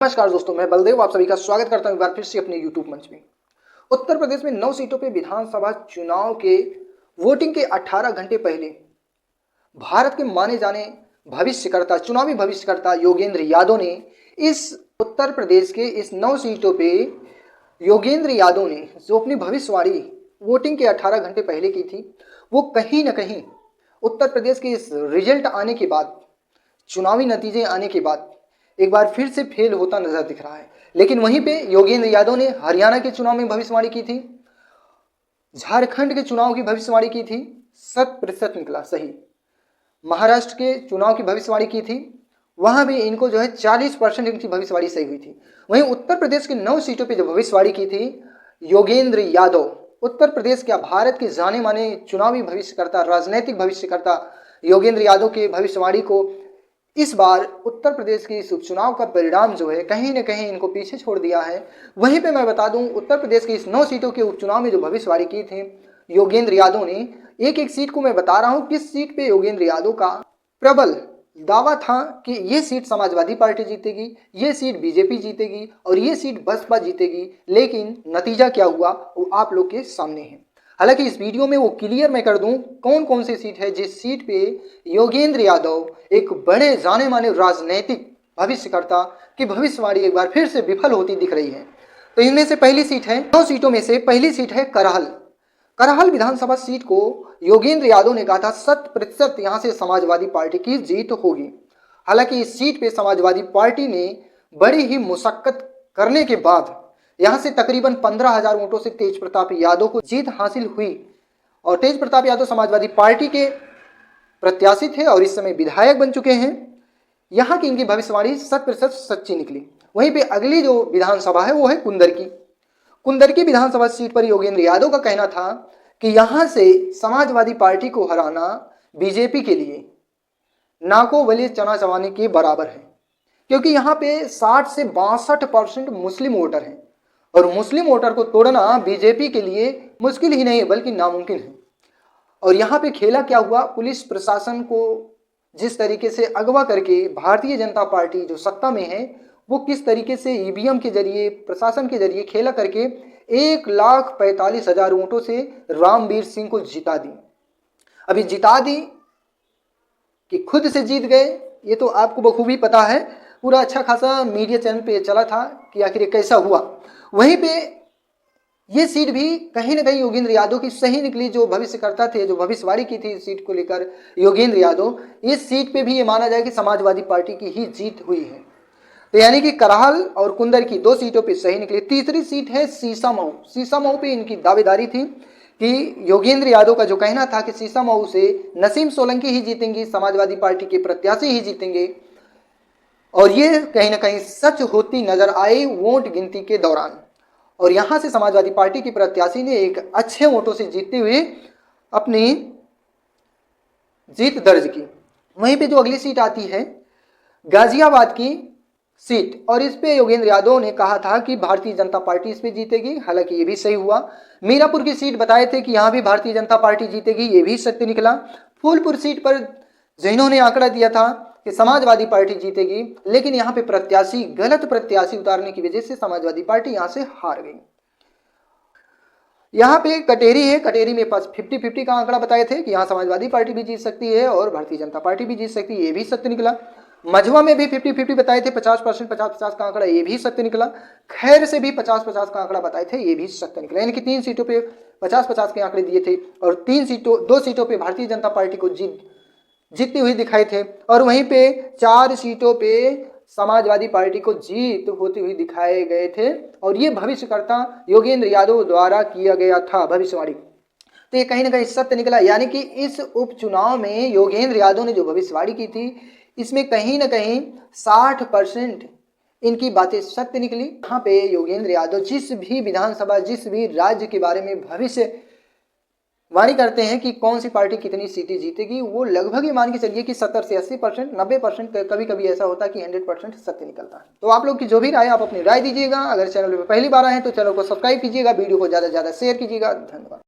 नमस्कार दोस्तों, मैं बलदेव आप सभी का स्वागत करता हूं एक बार फिर से अपने YouTube मंच में। उत्तर प्रदेश में 9 सीटों पे विधानसभा चुनाव के वोटिंग के 18 घंटे पहले भारत के माने जाने भविष्यकर्ता, चुनावी भविष्यकर्ता योगेंद्र यादव ने इस उत्तर प्रदेश के इस 9 सीटों पे योगेंद्र यादव ने जो अपनी भविष्यवाणी वोटिंग के 18 घंटे पहले की थी, वो कहीं ना कहीं उत्तर प्रदेश के इस रिजल्ट आने के बाद, चुनावी नतीजे आने के बाद एक बार फिर से फेल होता नजर दिख रहा है। लेकिन वहीं पे योगेंद्र यादव ने हरियाणा के चुनाव में भविष्यवाणी की थी, झारखंड के चुनाव की भविष्यवाणी की थी, 100% निकला सही। महाराष्ट्र के चुनाव की भविष्यवाणी की थी, वहां भी इनको 40% इनकी भविष्यवाणी सही हुई थी। वहीं उत्तर प्रदेश के 9 सीटों पर जो भविष्यवाणी की थी योगेंद्र यादव, उत्तर प्रदेश क्या भारत के जाने माने चुनावी भविष्यकर्ता, राजनीतिक भविष्यकर्ता योगेंद्र यादव के भविष्यवाणी को इस बार उत्तर प्रदेश के इस उपचुनाव का परिणाम कहीं न कहीं इनको पीछे छोड़ दिया है। वहीं पे मैं बता दूं, उत्तर प्रदेश की इस 9 सीटों के उपचुनाव में जो भविष्यवाणी की थी योगेंद्र यादव ने, एक एक सीट को मैं बता रहा हूं किस सीट पे योगेंद्र यादव का प्रबल दावा था कि ये सीट समाजवादी पार्टी जीतेगी, ये सीट बीजेपी जीतेगी और ये सीट बसपा जीतेगी। लेकिन नतीजा क्या हुआ वो आप लोग के सामने है। हालांकि इस वीडियो में वो क्लियर मैं कर दूं कौन कौन सी सीट है जिस सीट पे योगेंद्र यादव एक बड़े जाने माने राजनीतिक भविष्यकर्ता की भविष्यवाणी एक बार फिर से विफल होती दिख रही है। तो इनमें से पहली सीट है, 9 सीटों में से पहली सीट है करहल विधानसभा सीट को योगेंद्र यादव ने कहा था 100% यहां से समाजवादी पार्टी की जीत होगी। हालांकि इस सीट पे समाजवादी पार्टी ने बड़ी ही मुशक्कत करने के बाद यहां से तकरीबन 15,000 वोटों से तेज प्रताप यादव को जीत हासिल हुई और तेज प्रताप यादव समाजवादी पार्टी के प्रत्याशी थे और इस समय विधायक बन चुके हैं। यहां की इनकी भविष्यवाणी 100% सच्ची निकली। वहीं पे अगली जो विधानसभा है वो है कुंदरकी विधानसभा सीट पर योगेंद्र यादव का कहना था कि यहां से समाजवादी पार्टी को हराना बीजेपी के लिए नाको बलिए चना चबाने के बराबर है, क्योंकि यहाँ पे 60 से 62% मुस्लिम वोटर हैं और मुस्लिम वोटर को तोड़ना बीजेपी के लिए मुश्किल ही नहीं है बल्कि नामुमकिन है। और यहाँ पे खेला क्या हुआ, पुलिस प्रशासन को जिस तरीके से अगवा करके भारतीय जनता पार्टी जो सत्ता में है वो किस तरीके से ईवीएम के जरिए, प्रशासन के जरिए खेला करके 1,45,000 वोटों से रामवीर सिंह को जिता दी। अभी जिता दी कि खुद से जीत गए ये तो आपको बखूबी पता है, पूरा अच्छा खासा मीडिया चैनल पे चला था कि आखिर कैसा हुआ। वहीं पे ये सीट भी कहीं ना कहीं योगेंद्र यादव की सही निकली। जो भविष्यकर्ता थे, जो भविष्यवाणी की थी इस सीट को लेकर योगेंद्र यादव, इस सीट पे भी ये माना जाए कि समाजवादी पार्टी की ही जीत हुई है। तो यानी कि करहल और कुंदर की 2 सीटों पे सही निकली। तीसरी सीट है सीसामऊ पे इनकी दावेदारी थी कि योगेंद्र यादव का जो कहना था कि सीसामऊ से नसीम सोलंकी ही जीतेंगी, समाजवादी पार्टी के प्रत्याशी ही जीतेंगे, और ये कहीं ना कहीं सच होती नजर आई वोट गिनती के दौरान। और यहां से समाजवादी पार्टी के प्रत्याशी ने एक अच्छे वोटों से जीतते हुए अपनी जीत दर्ज की। वहीं पे जो अगली सीट आती है गाजियाबाद की सीट, और इस पे योगेंद्र यादव ने कहा था कि भारतीय जनता पार्टी इस पे जीतेगी। हालांकि ये भी सही हुआ। मीरापुर की सीट बताए थे कि यहां भी भारतीय जनता पार्टी जीतेगी, ये भी सत्य निकला। फूलपुर सीट पर जिन्होंने आंकड़ा दिया था कि समाजवादी पार्टी जीतेगी, लेकिन यहाँ पे प्रत्याशी, गलत प्रत्याशी उतारने की वजह से समाजवादी पार्टी यहाँ से हार गई। यहाँ पे कटेरी है, कटेरी में 50-50 का आंकड़ा बताए थे कि यहाँ समाजवादी पार्टी भी जीत सकती है और भारतीय जनता पार्टी भी जीत सकती है, ये भी सत्य निकला। मझवा में भी 50-50 बताए थे, 50% 50-50 का आंकड़ा, ये भी सत्य निकला। खैर से भी 50-50 का आंकड़ा बताए थे, ये भी सत्य निकला। यानी कि 3 सीटों पे 50-50 के आंकड़े दिए थे और 2 सीटों पे भारतीय जनता पार्टी को जीतती हुई दिखाई थे और वहीं पे 4 सीटों पे समाजवादी पार्टी को जीत होती हुई दिखाए गए थे। और ये भविष्यकर्ता योगेंद्र यादव द्वारा किया गया था भविष्यवाणी, तो ये कहीं ना कहीं सत्य निकला। यानी कि इस उपचुनाव में योगेंद्र यादव ने जो भविष्यवाणी की थी इसमें कहीं ना कहीं 60% इनकी बातें सत्य निकली। यहाँ पे योगेंद्र यादव जिस भी विधानसभा, जिस भी राज्य के बारे में भविष्यवाणी करते हैं कि कौन सी पार्टी कितनी सीटें जीतेगी, वो लगभग ही मान के चलिए कि 70 से 80%, 90%, कभी कभी ऐसा होता है कि 100% सत्य निकलता है। तो आप लोग की जो भी राय, आप अपनी राय दीजिएगा। अगर चैनल पर पहली बार आए हैं तो चैनल को सब्सक्राइब कीजिएगा, वीडियो को ज़्यादा से ज़्यादा शेयर कीजिएगा। धन्यवाद।